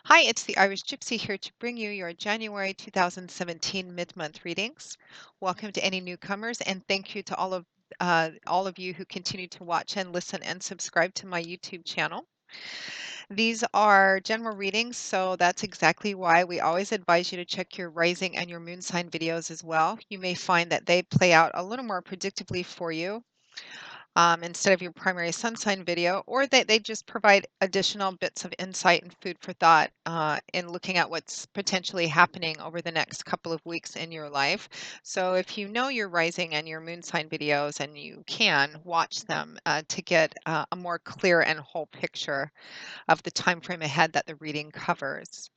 Hi, it's the Irish Gypsy here to bring you your January 2017 mid-month readings. Welcome to any newcomers, and thank you to all of you who continue to watch and listen and subscribe to my YouTube channel. These are general readings, so that's exactly why we always advise you to check your rising and your moon sign videos as well. You may find that they play out a little more predictably for you instead of your primary sun sign video, or that they just provide additional bits of insight and food for thought in looking at what's potentially happening over the next couple of weeks in your life. So if you know your rising and your moon sign videos and you can watch them to get a more clear and whole picture of the time frame ahead that the reading covers.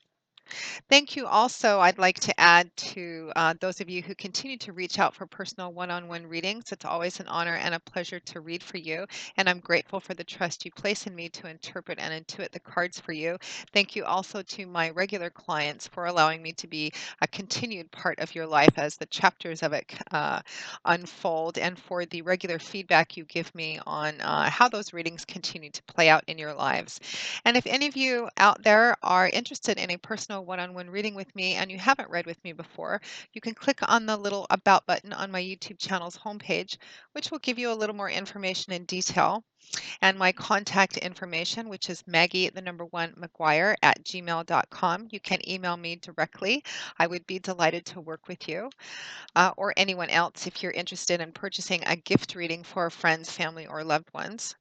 Thank you. Also, I'd like to add to those of you who continue to reach out for personal one-on-one readings. It's always an honor and a pleasure to read for you, and I'm grateful for the trust you place in me to interpret and intuit the cards for you. Thank you also to my regular clients for allowing me to be a continued part of your life as the chapters of it unfold, and for the regular feedback you give me on how those readings continue to play out in your lives. And if any of you out there are interested in a personal one-on-one reading with me and you haven't read with me before, you can click on the little About button on my YouTube channel's homepage, which will give you a little more information in detail. And my contact information, which is Maggie, the number one, McGuire at gmail.com. You can email me directly. I would be delighted to work with you or anyone else if you're interested in purchasing a gift reading for friends, family, or loved ones.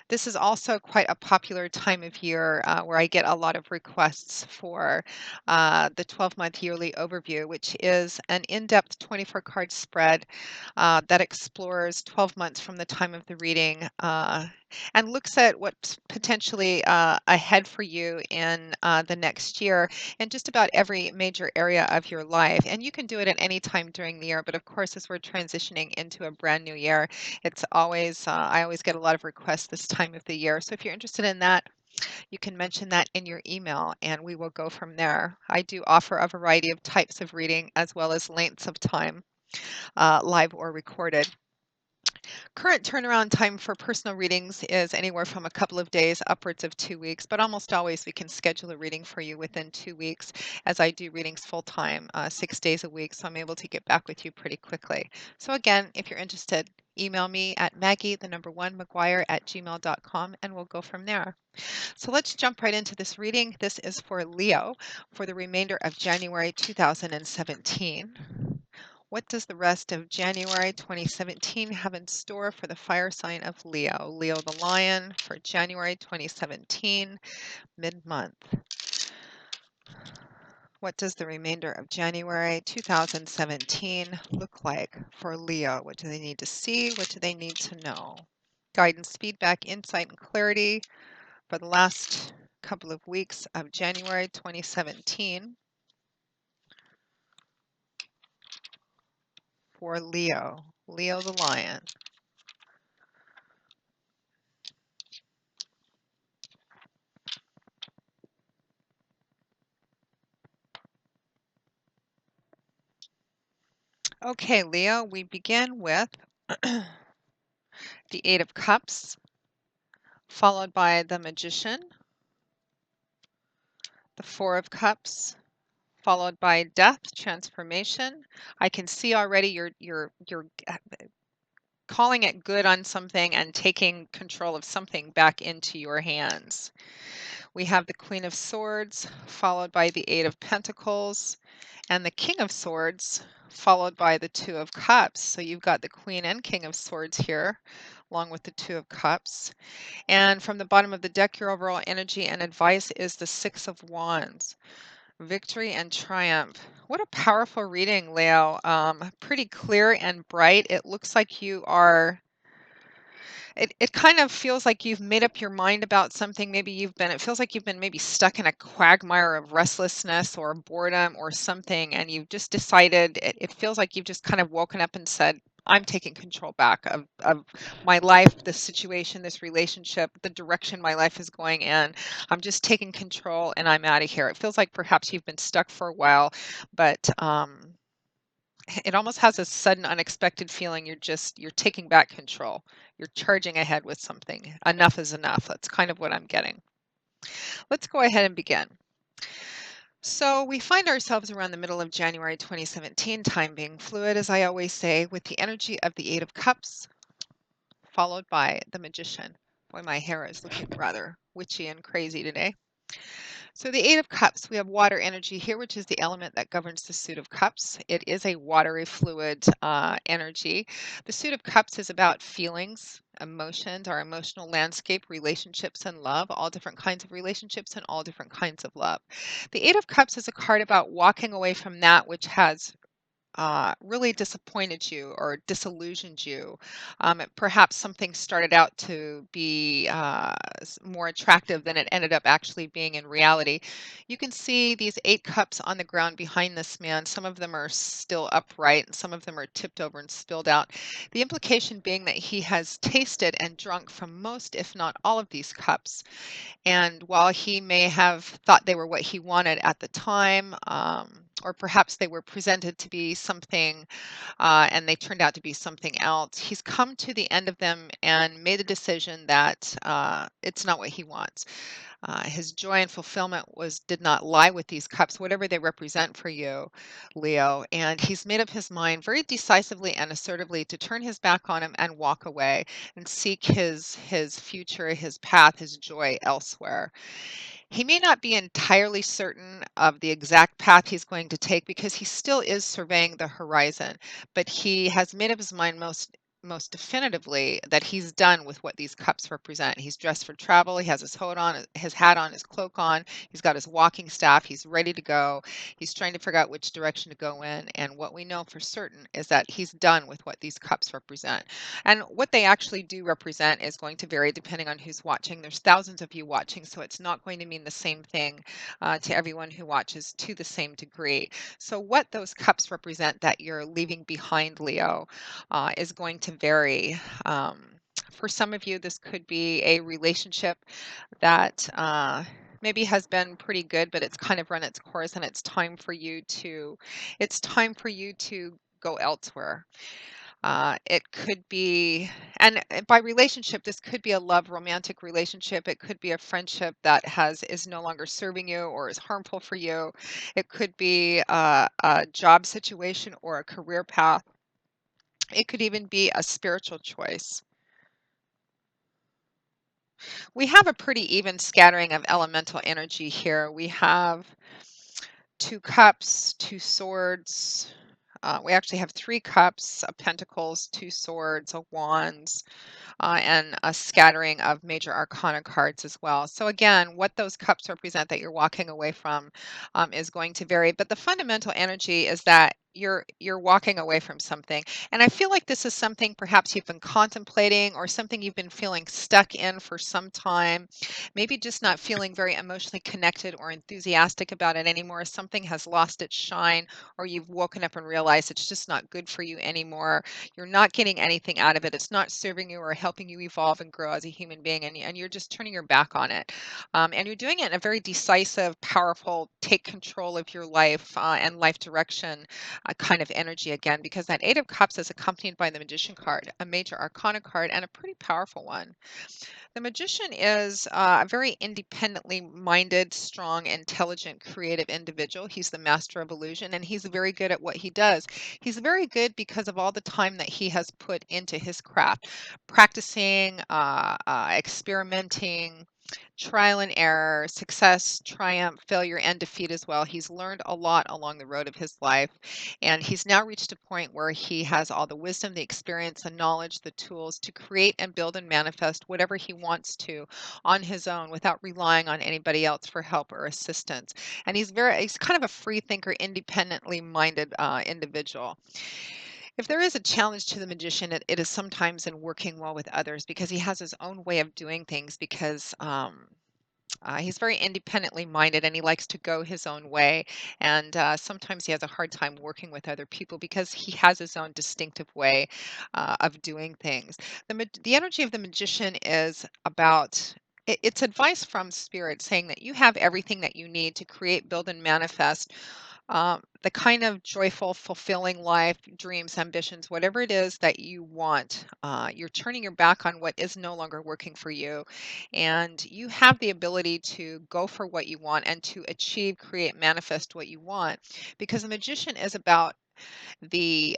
This is also quite a popular time of year where I get a lot of requests for the 12-month yearly overview, which is an in-depth 24-card spread that explores 12 months from the time of the reading and looks at what's potentially ahead for you in the next year in just about every major area of your life. And you can do it at any time during the year, but of course, as we're transitioning into a brand new year, I always get a lot of requests this time of the year. So if you're interested in that, you can mention that in your email and we will go from there. I do offer a variety of types of reading as well as lengths of time, live or recorded. Current turnaround time for personal readings is anywhere from a couple of days upwards of 2 weeks, but almost always we can schedule a reading for you within 2 weeks as I do readings full time, 6 days a week. So I'm able to get back with you pretty quickly. So again, if you're interested, email me at Maggie, the number one, McGuire at gmail.com, and we'll go from there. So let's jump right into this reading. This is for Leo for the remainder of January 2017. What does the rest of January 2017 have in store for the fire sign of Leo? Leo the Lion for January 2017, mid-month. What does the remainder of January 2017 look like for Leo? What do they need to see? What do they need to know? Guidance, feedback, insight, and clarity for the last couple of weeks of January 2017 for Leo, Leo the Lion. Okay, Leo, we begin with the Eight of Cups, followed by the Magician, the Four of Cups, followed by Death, Transformation. I can see already you're calling it good on something and taking control of something back into your hands. We have the Queen of Swords, followed by the Eight of Pentacles, and the King of Swords, followed by the Two of Cups. So you've got the Queen and King of Swords here, along with the Two of Cups. And from the bottom of the deck, your overall energy and advice is the Six of Wands. Victory and triumph. What a powerful reading, Leo. Pretty clear and bright. It looks like you are it kind of feels like you've made up your mind about something. It feels like you've been maybe stuck in a quagmire of restlessness or boredom or something, and you've just decided, it feels like you've just kind of woken up and said, I'm taking control back of my life, this situation, this relationship, the direction my life is going in. I'm just taking control and I'm out of here. It feels like perhaps you've been stuck for a while, but it almost has a sudden unexpected feeling. You're taking back control. You're charging ahead with something. Enough is enough. That's kind of what I'm getting. Let's go ahead and begin. So we find ourselves around the middle of January 2017, time being fluid, as I always say, with the energy of the Eight of Cups, followed by the Magician. Boy, my hair is looking rather witchy and crazy today. So the Eight of Cups, we have water energy here, which is the element that governs the suit of cups. It is a watery fluid energy. The suit of cups is about feelings, emotions, our emotional landscape, relationships, and love, all different kinds of relationships and all different kinds of love. The Eight of Cups is a card about walking away from that which has really disappointed you or disillusioned you. Perhaps something started out to be more attractive than it ended up actually being in reality. You can see these eight cups on the ground behind this man. Some of them are still upright, and some of them are tipped over and spilled out. The implication being that he has tasted and drunk from most, if not all, of these cups. And while he may have thought they were what he wanted at the time, or perhaps they were presented to be something and they turned out to be something else, he's come to the end of them and made a decision that it's not what he wants. His joy and fulfillment did not lie with these cups, whatever they represent for you, Leo. And he's made up his mind very decisively and assertively to turn his back on him and walk away and seek his future, his path, his joy elsewhere. He may not be entirely certain of the exact path he's going to take because he still is surveying the horizon, but he has made up his mind most definitively that he's done with what these cups represent. He's dressed for travel, he has his hat on, his cloak on, he's got his walking staff, he's ready to go. He's trying to figure out which direction to go in, and what we know for certain is that he's done with what these cups represent. And what they actually do represent is going to vary depending on who's watching. There's thousands of you watching, so it's not going to mean the same thing to everyone who watches to the same degree. So, what those cups represent that you're leaving behind, Leo, is going to vary. For some of you, this could be a relationship that maybe has been pretty good, but it's kind of run its course, and it's time for you to go elsewhere. It could be, and by relationship, this could be a love romantic relationship. It could be a friendship that is no longer serving you or is harmful for you. It could be a job situation or a career path. It could even be a spiritual choice. We have a pretty even scattering of elemental energy here. We have two cups, two swords. We actually have three cups, a pentacles, two swords, a wands, and a scattering of major arcana cards as well. So again, what those cups represent that you're walking away from is going to vary, but the fundamental energy is that you're walking away from something. And I feel like this is something perhaps you've been contemplating or something you've been feeling stuck in for some time, maybe just not feeling very emotionally connected or enthusiastic about it anymore. Something has lost its shine, or you've woken up and realized it's just not good for you anymore. You're not getting anything out of it. It's not serving you or helping you evolve and grow as a human being, and you're just turning your back on it. And you're doing it in a very decisive, powerful, take control of your life and life direction kind of energy again, because that Eight of Cups is accompanied by the Magician card, a major arcana card, and a pretty powerful one. The magician is a very independently minded, strong, intelligent, creative individual. He's the master of illusion, and he's very good at what he does. He's very good because of all the time that he has put into his craft, practicing, experimenting, trial and error, success, triumph, failure, and defeat as well. He's learned a lot along the road of his life, and he's now reached a point where he has all the wisdom, the experience, the knowledge, the tools to create and build and manifest whatever he wants to on his own without relying on anybody else for help or assistance. And he's kind of a free thinker, independently minded individual. If there is a challenge to the magician, it is sometimes in working well with others because he has his own way of doing things because he's very independently minded and he likes to go his own way. And sometimes he has a hard time working with other people because he has his own distinctive way of doing things. The energy of the magician is about. It's advice from spirit saying that you have everything that you need to create, build, and manifest the kind of joyful, fulfilling life, dreams, ambitions, whatever it is that you want. You're turning your back on what is no longer working for you. And you have the ability to go for what you want and to achieve, create, manifest what you want. Because the magician is about the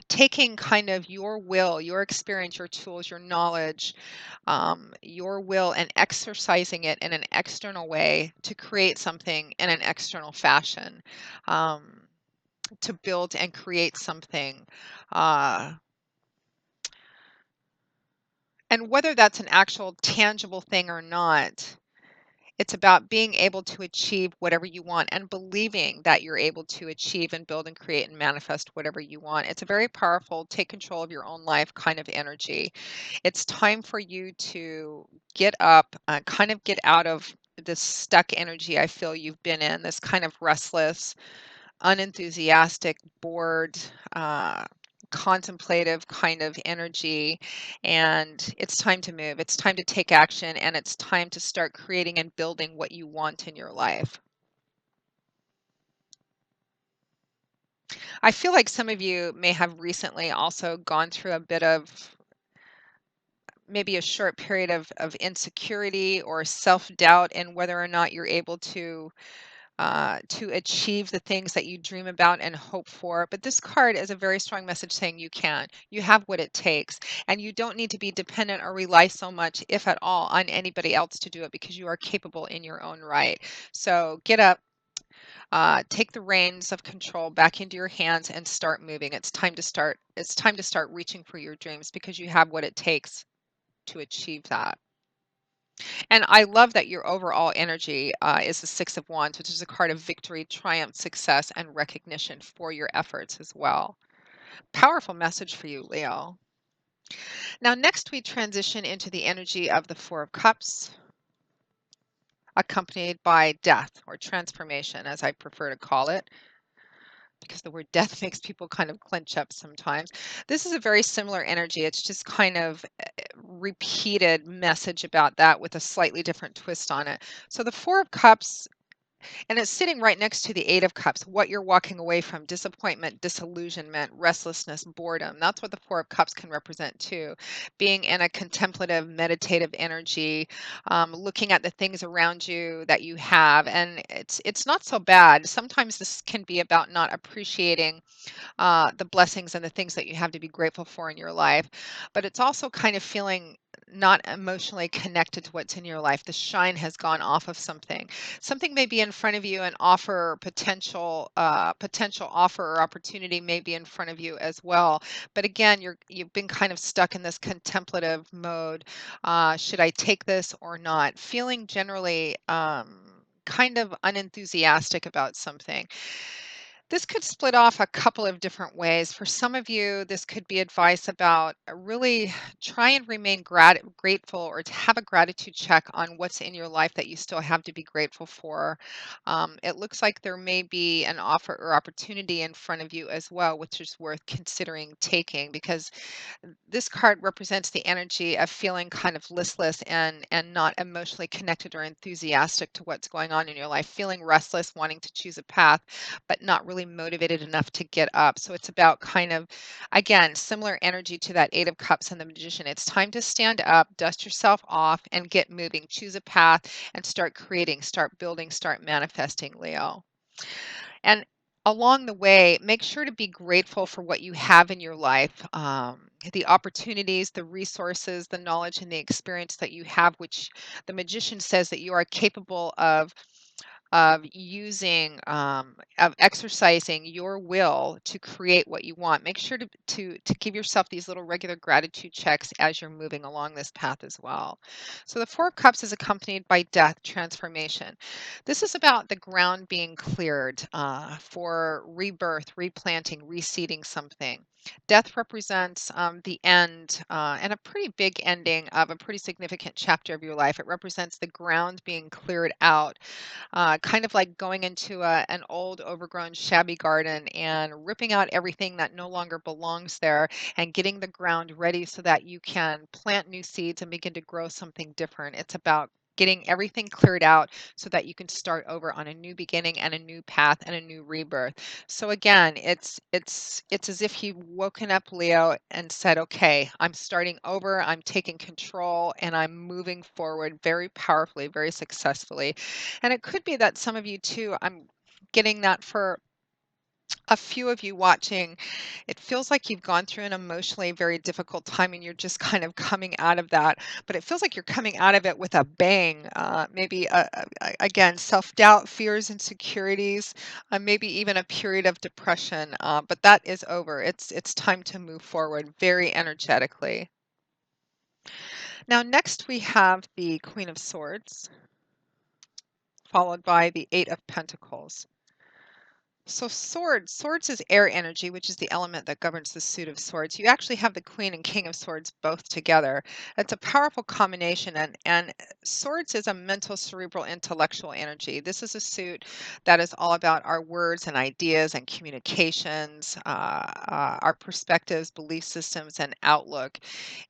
taking kind of your will, your experience, your tools, your knowledge, your will, and exercising it in an external way to create something in an external fashion, um, to build and create something. Uh, and whether that's an actual tangible thing or not, it's about being able to achieve whatever you want and believing that you're able to achieve and build and create and manifest whatever you want. It's a very powerful, take control of your own life kind of energy. It's time for you to get up, kind of get out of this stuck energy I feel you've been in, this kind of restless, unenthusiastic, bored, uh, contemplative kind of energy. And it's time to move. It's time to take action, and it's time to start creating and building what you want in your life. I feel like some of you may have recently also gone through a bit of maybe a short period of insecurity or self-doubt in whether or not you're able to achieve the things that you dream about and hope for. But this card is a very strong message saying you can. You have what it takes, and you don't need to be dependent or rely so much, if at all, on anybody else to do it because you are capable in your own right. So get up. Take the reins of control back into your hands and start moving. It's time to start. It's time to start reaching for your dreams because you have what it takes to achieve that. And I love that your overall energy is the Six of Wands, which is a card of victory, triumph, success, and recognition for your efforts as well. Powerful message for you, Leo. Now, next we transition into the energy of the Four of Cups, accompanied by death or transformation, as I prefer to call it, because the word death makes people kind of clench up sometimes. This is a very similar energy. It's just kind of repeated message about that with a slightly different twist on it. So the Four of Cups, and it's sitting right next to the Eight of Cups, what you're walking away from: disappointment, disillusionment, restlessness, boredom. That's what the Four of Cups can represent too. Being in a contemplative, meditative energy, looking at the things around you that you have. And it's not so bad. Sometimes this can be about not appreciating the blessings and the things that you have to be grateful for in your life. But it's also kind of feeling not emotionally connected to what's in your life. The shine has gone off of something. Something may be in front of you, and offer potential offer or opportunity may be in front of you as well. But again, you've been kind of stuck in this contemplative mode. Should I take this or not? Feeling generally kind of unenthusiastic about something. This could split off a couple of different ways. For some of you, this could be advice about really try and remain grateful, or to have a gratitude check on what's in your life that you still have to be grateful for. It looks like there may be an offer or opportunity in front of you as well, which is worth considering taking, because this card represents the energy of feeling kind of listless and not emotionally connected or enthusiastic to what's going on in your life, feeling restless, wanting to choose a path, but not really motivated enough to get up. So it's about kind of, again, similar energy to that Eight of Cups and the Magician. It's time to stand up, dust yourself off, and get moving. Choose a path and start creating, start building, start manifesting, Leo. And along the way, make sure to be grateful for what you have in your life, the opportunities, the resources, the knowledge, and the experience that you have, which the magician says that you are capable of using, of exercising your will to create what you want. Make sure to give yourself these little regular gratitude checks as you're moving along this path as well. So the Four of Cups is accompanied by death, transformation. This is about the ground being cleared for rebirth, replanting, reseeding something. Death represents the end, and a pretty big ending of a pretty significant chapter of your life. It represents the ground being cleared out, kind of like going into an old, overgrown, shabby garden and ripping out everything that no longer belongs there and getting the ground ready so that you can plant new seeds and begin to grow something different. It's about getting everything cleared out so that you can start over on a new beginning and a new path and a new rebirth. So again, it's as if you've woken up, Leo, and said, "Okay, I'm starting over. I'm taking control and I'm moving forward very powerfully, very successfully." And it could be that some of you too, I'm getting that for a few of you watching, it feels like you've gone through an emotionally very difficult time and you're just kind of coming out of that. But it feels like you're coming out of it with a bang. Maybe, again, self doubt, fears, insecurities, maybe even a period of depression. But that is over. It's time to move forward very energetically. Now, next we have the Queen of Swords, followed by the Eight of Pentacles. So swords is air energy, which is the element that governs the suit of swords. You actually have the queen and king of swords both together. It's a powerful combination, and swords is a mental, cerebral, intellectual energy. This is a suit that is all about our words and ideas and communications, our perspectives, belief systems, and outlook.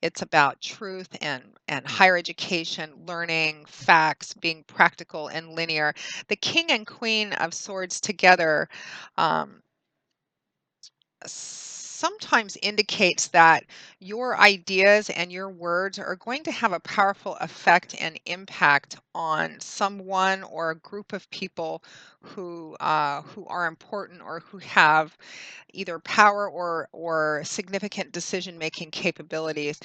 It's about truth and higher education, learning, facts, being practical and linear. The king and queen of swords together um, sometimes indicates that your ideas and your words are going to have a powerful effect and impact on someone or a group of people who are important or who have either power or significant decision making capabilities.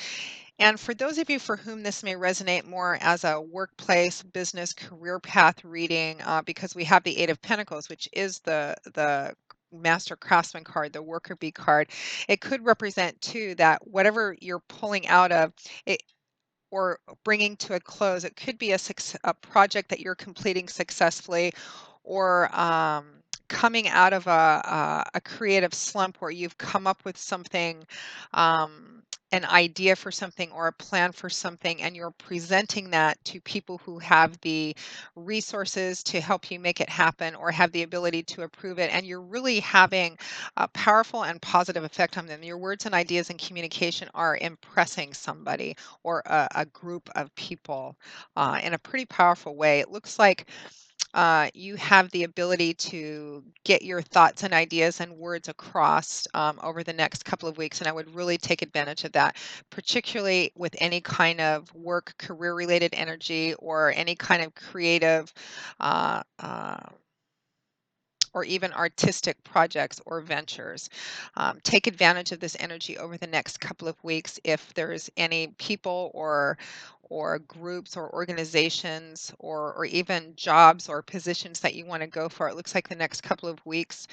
And for those of you for whom this may resonate more as a workplace, business, career path reading, because we have the Eight of Pentacles, which is the Master Craftsman card, the Worker Bee card, it could represent too that whatever you're pulling out of it or bringing to a close, it could be a project that you're completing successfully, or coming out of a creative slump where you've come up with something, an idea for something or a plan for something, and you're presenting that to people who have the resources to help you make it happen or have the ability to approve it. And you're really having a powerful and positive effect on them. Your words and ideas and communication are impressing somebody or a group of people in a pretty powerful way. It looks like you have the ability to get your thoughts and ideas and words across over the next couple of weeks. And I would really take advantage of that, particularly with any kind of work, career related energy, or any kind of creative. Or even artistic projects or ventures. Take advantage of this energy over the next couple of weeks. If there's any people or groups or organizations or even jobs or positions that you want to go for, it looks like the next couple of weeks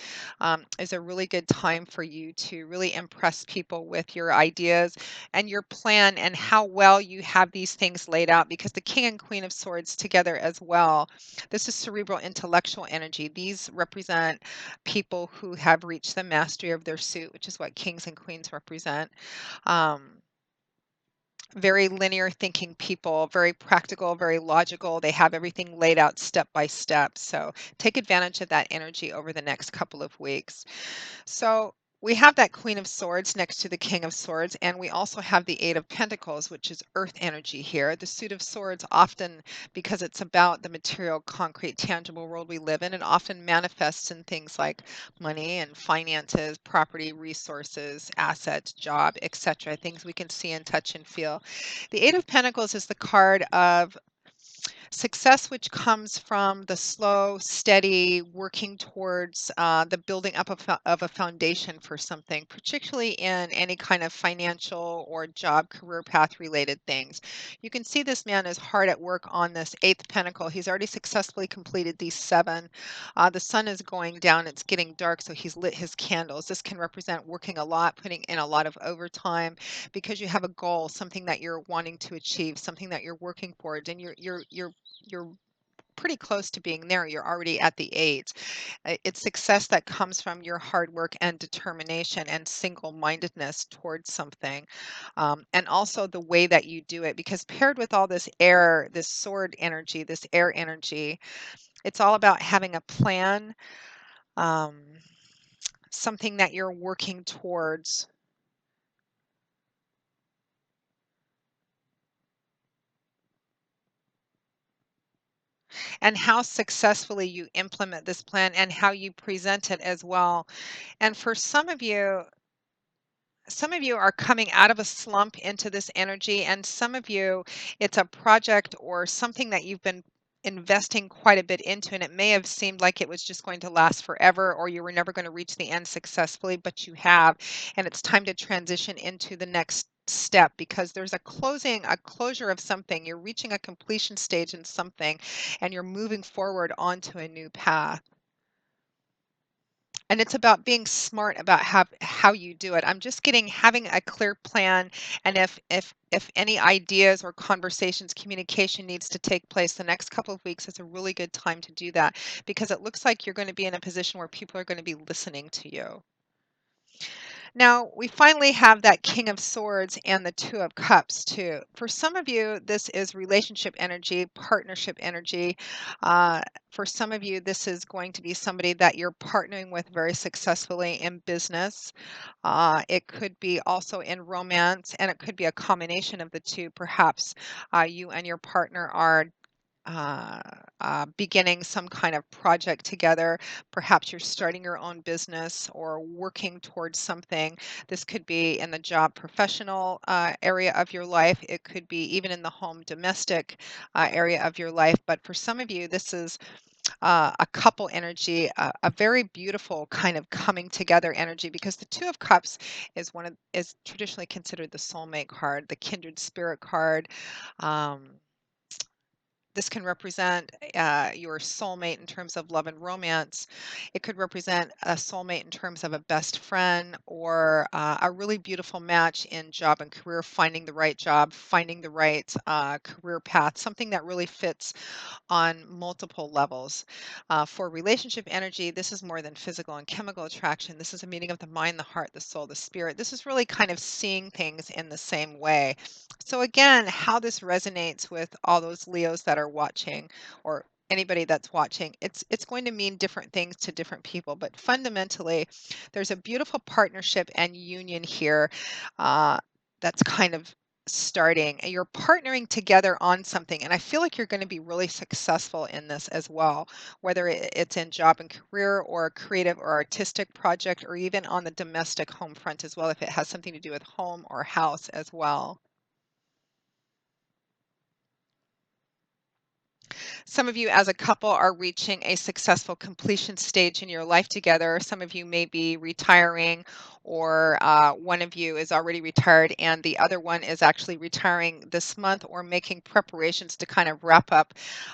is a really good time for you to really impress people with your ideas and your plan and how well you have these things laid out, because the King and Queen of Swords together as well, this is cerebral intellectual energy. These represent people who have reached the mastery of their suit, which is what kings and queens represent. Um, Very linear thinking people, very practical, very logical. They have everything laid out step by step. So take advantage of that energy over the next couple of weeks. So we have that Queen of Swords next to the King of Swords, and we also have the Eight of Pentacles, which is earth energy here. The suit of swords often, because it's about the material, concrete, tangible world we live in, and often manifests in things like money and finances, property, resources, assets, job, etc., things we can see and touch and feel. The Eight of Pentacles is the card of success, which comes from the slow, steady working towards the building up of a foundation for something, particularly in any kind of financial or job, career path related things. You can see this man is hard at work on this eighth pentacle. He's already successfully completed these seven. The sun is going down, it's getting dark, so he's lit his candles. This can represent working a lot, putting in a lot of overtime because you have a goal, something that you're wanting to achieve, something that you're working towards, and you're pretty close to being there. You're already at the eight. It's success that comes from your hard work and determination and single-mindedness towards something, and also the way that you do it. Because paired with all this air, this sword energy, this air energy, it's all about having a plan, um, something that you're working towards. and how successfully you implement this plan and how you present it as well. And for some of you are coming out of a slump into this energy, and some of you, it's a project or something that you've been investing quite a bit into, and it may have seemed like it was just going to last forever or you were never going to reach the end successfully, but you have, and it's time to transition into the next step because there's a closure of something. You're reaching a completion stage in something, and you're moving forward onto a new path. And it's about being smart about how you do it. I'm just getting having a clear plan, and if any ideas or conversations, communication needs to take place the next couple of weeks, is a really good time to do that because it looks like you're going to be in a position where people are going to be listening to you. Now, we finally have that King of Swords and the Two of Cups, too. For some of you, this is relationship energy, partnership energy. Uh, for some of you, this is going to be somebody that you're partnering with very successfully in business. It could be also in romance, and it could be a combination of the two. Perhaps you and your partner are uh, beginning some kind of project together. Perhaps you're starting your own business or working towards something. This could be in the job professional area of your life. It could be even in the home domestic area of your life. But for some of you, this is a couple energy, a very beautiful kind of coming together energy because the Two of Cups is traditionally considered the soulmate card, the kindred spirit card. Um, this can represent your soulmate in terms of love and romance. It could represent a soulmate in terms of a best friend or a really beautiful match in job and career, finding the right job, finding the right career path, something that really fits on multiple levels. For relationship energy, this is more than physical and chemical attraction. This is a meeting of the mind, the heart, the soul, the spirit. This is really kind of seeing things in the same way. So, again, how this resonates with all those Leos that are watching or anybody that's watching, it's going to mean different things to different people, but fundamentally there's a beautiful partnership and union here uh, that's kind of starting, and you're partnering together on something, and I feel like you're going to be really successful in this as well, whether it's in job and career or a creative or artistic project or even on the domestic home front as well, if it has something to do with home or house as well. Some of you as a couple are reaching a successful completion stage in your life together. Some of you may be retiring, or one of you is already retired and the other one is actually retiring this month or making preparations to kind of wrap up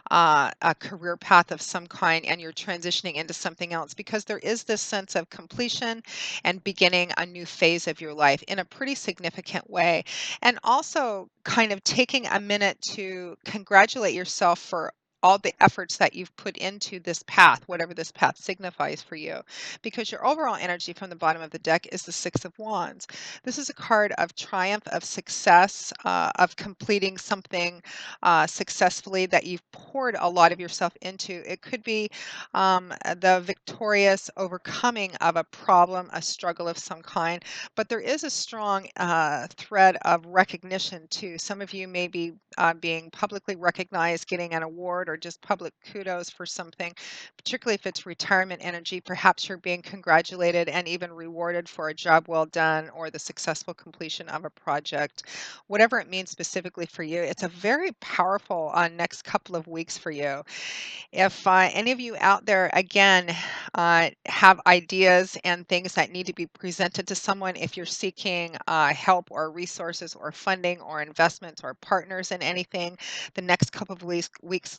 a career path of some kind, and you're transitioning into something else because there is this sense of completion and beginning a new phase of your life in a pretty significant way. And also kind of taking a minute to congratulate yourself for all the efforts that you've put into this path, whatever this path signifies for you, because your overall energy from the bottom of the deck is the Six of Wands. This is a card of triumph, of success, of completing something successfully that you've poured a lot of yourself into. It could be the victorious overcoming of a problem, a struggle of some kind, but there is a strong thread of recognition too. Some of you may be being publicly recognized, getting an award, or just public kudos for something, particularly if it's retirement energy. Perhaps you're being congratulated and even rewarded for a job well done or the successful completion of a project. Whatever it means specifically for you, it's a very powerful next couple of weeks for you. If any of you out there, again, have ideas and things that need to be presented to someone, if you're seeking help or resources or funding or investments or partners in anything, the next couple of weeks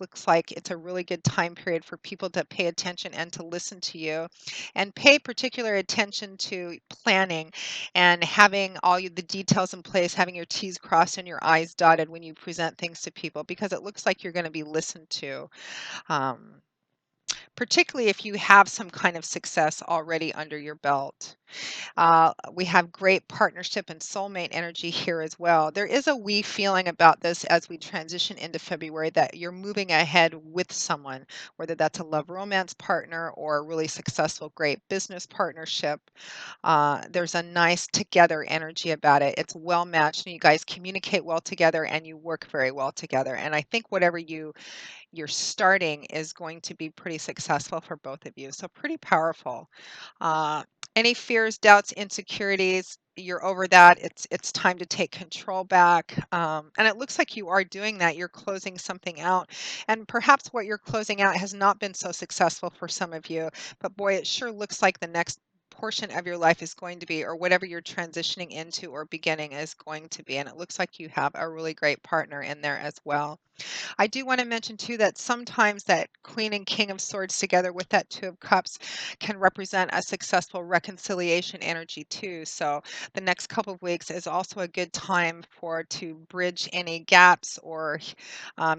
looks like it's a really good time period for people to pay attention and to listen to you and pay particular attention to planning and having the details in place, having your T's crossed and your I's dotted when you present things to people, because it looks like you're going to be listened to. Um, Particularly if you have some kind of success already under your belt. We have great partnership and soulmate energy here as well. There is a we feeling about this as we transition into February that you're moving ahead with someone, whether that's a love romance partner or a really successful, great business partnership. There's a nice together energy about it. It's well matched, and you guys communicate well together and you work very well together. And I think whatever you're starting is going to be pretty successful for both of you. So pretty powerful. Uh, any fears, doubts, insecurities, you're over that. It's time to take control back. And it looks like you are doing that. You're closing something out. And perhaps what you're closing out has not been so successful for some of you, but boy, it sure looks like the next portion of your life is going to be, or whatever you're transitioning into or beginning is going to be. And it looks like you have a really great partner in there as well. I do want to mention too that sometimes that Queen and King of Swords together with that Two of Cups can represent a successful reconciliation energy too. So the next couple of weeks is also a good time for to bridge any gaps or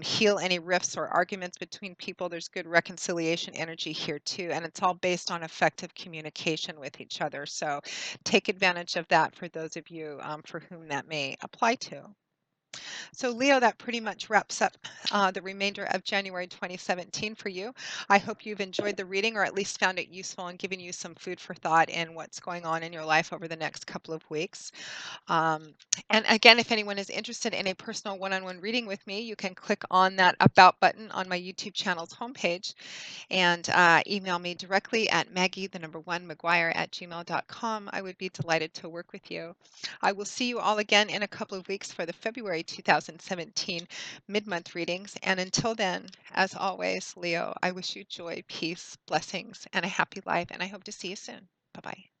heal any rifts or arguments between people. There's good reconciliation energy here too, and it's all based on effective communication with each other. So take advantage of that for those of you for whom that may apply to. So, Leo, that pretty much wraps up the remainder of January 2017 for you. I hope you've enjoyed the reading or at least found it useful and given you some food for thought in what's going on in your life over the next couple of weeks. Um, and again, if anyone is interested in a personal one on one reading with me, you can click on that About button on my YouTube channel's homepage and email me directly at Maggie, the number one, McGuire at gmail.com. I would be delighted to work with you. I will see you all again in a couple of weeks for the February 2017 mid-month readings. And until then, as always, Leo, I wish you joy, peace, blessings, and a happy life. And I hope to see you soon. Bye-bye.